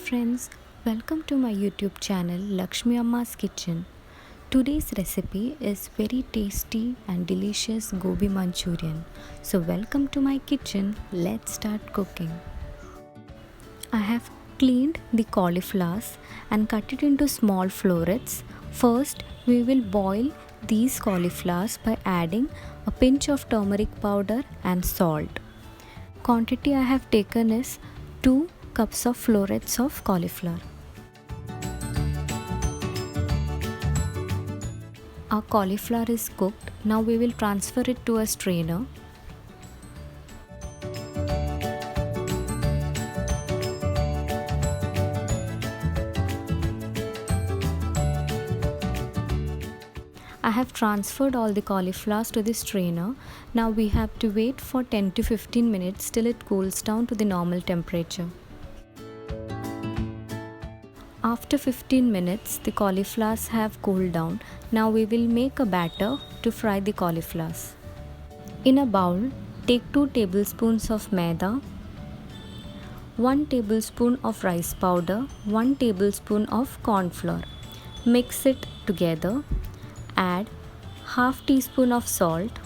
friends, welcome to my YouTube channel Lakshmi Amma's Kitchen. Today's recipe is very tasty and delicious gobi manchurian. So welcome to my kitchen. Let's start cooking. I have cleaned the cauliflowers and cut it into small florets. First, we will boil these cauliflowers by adding a pinch of turmeric powder and salt. Quantity I have taken is 2 cups of florets of cauliflower. Our cauliflower is cooked. Now we will transfer it to a strainer. I have transferred all the cauliflowers to the strainer. Now we have to wait for 10 to 15 minutes till it cools down to the normal temperature. After 15 minutes, the cauliflowers have cooled down. Now we will make a batter to fry the cauliflowers. In a bowl, take 2 tablespoons of maida, 1 tablespoon of rice powder, 1 tablespoon of corn flour. Mix it together. Add half teaspoon of salt,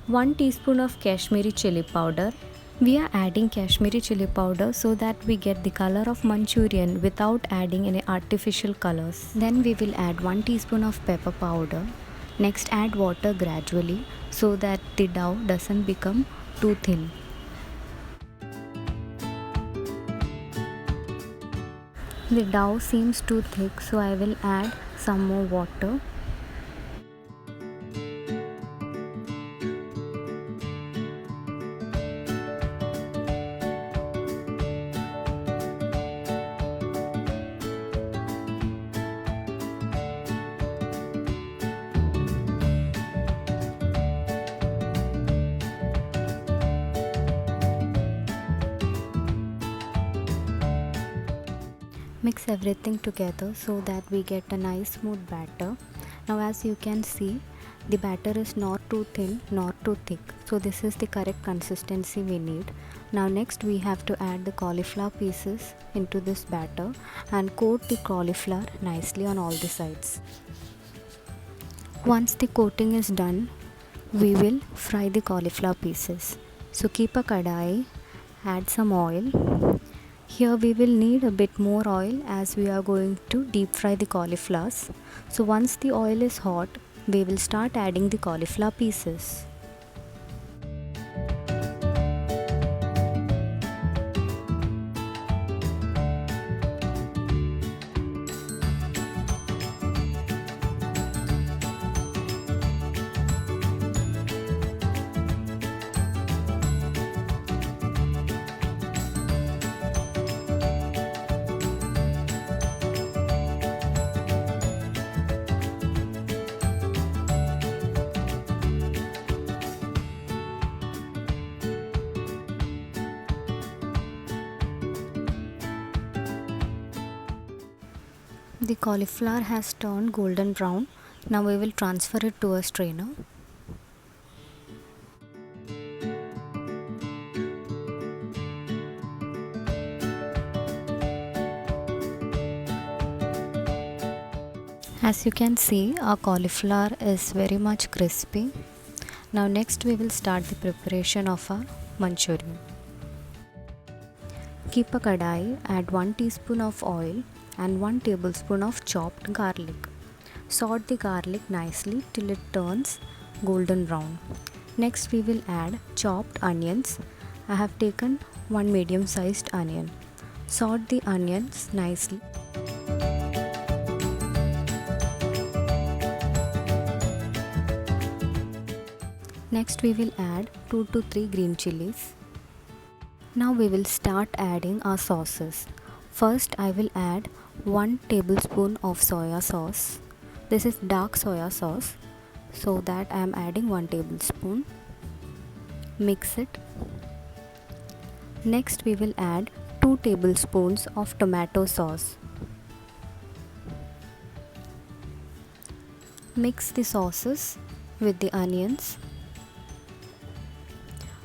1 teaspoon of Kashmiri chili powder. We are adding Kashmiri chili powder so that we get the color of Manchurian without adding any artificial colors. Then we will add 1 teaspoon of pepper powder. Next add water gradually so that the dough doesn't become too thin. The dough seems too thick, so I will add some more water. Mix everything together so that we get a nice smooth batter. Now as you can see, the batter is not too thin nor too thick. So this is the correct consistency we need. Now next we have to add the cauliflower pieces into this batter and coat the cauliflower nicely on all the sides. Once the coating is done, we will fry the cauliflower pieces. So keep a kadai, add some oil. Here we will need a bit more oil as we are going to deep fry the cauliflowers. So once the oil is hot, we will start adding the cauliflower pieces. The cauliflower has turned golden brown. Now we will transfer it to a strainer. As you can see, our cauliflower is very much crispy. Now next we will start the preparation of our manchurian. Keep a kadai, add 1 teaspoon of oil and 1 tablespoon of chopped garlic. Saute the garlic nicely till it turns golden brown. Next we will add chopped onions. I have taken 1 medium sized onion. Saute the onions nicely. Next we will add 2 to 3 green chilies. Now we will start adding our sauces. First I will add 1 tablespoon of soya sauce. This is dark soya sauce, so that I am adding 1 tablespoon. Mix it. Next we will add 2 tablespoons of tomato sauce. Mix the sauces with the onions.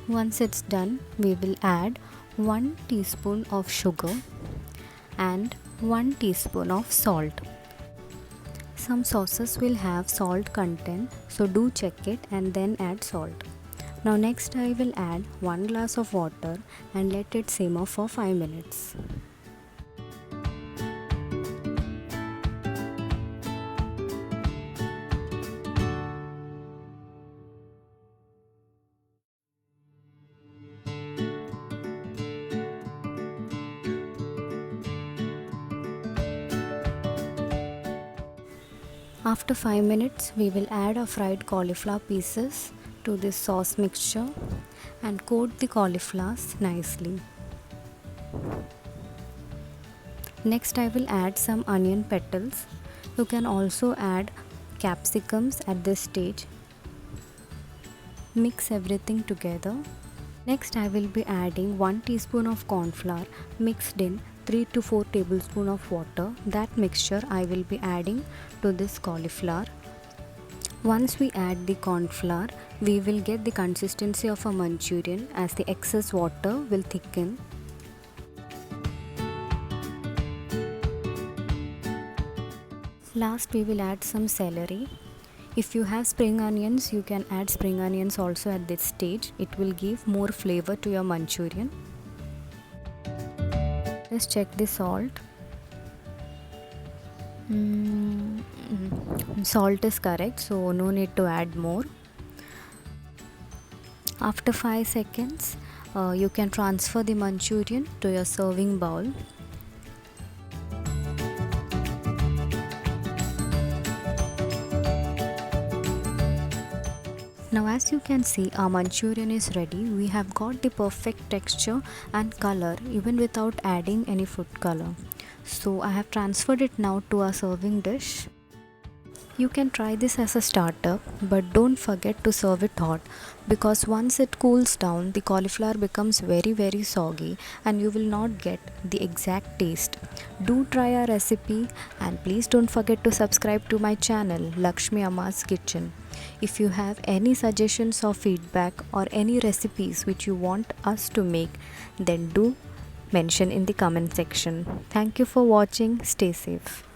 Once it's done, we will add 1 teaspoon of sugar and 1 teaspoon of salt. Some sauces will have salt content, so do check it and then add salt. Now next I will add 1 glass of water and let it simmer for 5 minutes. After 5 minutes, we will add our fried cauliflower pieces to this sauce mixture and coat the cauliflowers nicely. Next, I will add some onion petals. You can also add capsicums at this stage. Mix everything together. Next, I will be adding 1 teaspoon of corn flour mixed in 3 to 4 tablespoons of water. That mixture I will be adding to this cauliflower. Once we add the corn flour, we will get the consistency of a Manchurian as the excess water will thicken. Last, we will add some celery. If you have spring onions, you can add spring onions also at this stage. It will give more flavor to your Manchurian. Let's check the salt. Salt is correct, so no need to add more. After 5 seconds, you can transfer the Manchurian to your serving bowl. Now as you can see, our Manchurian is ready. We have got the perfect texture and color even without adding any food color. So I have transferred it now to our serving dish. You can try this as a starter, but don't forget to serve it hot, because once it cools down, the cauliflower becomes very soggy and you will not get the exact taste. Do try our recipe and please don't forget to subscribe to my channel Lakshmi Amma's Kitchen. If you have any suggestions or feedback or any recipes which you want us to make, then do mention in the comment section. Thank you for watching. Stay safe.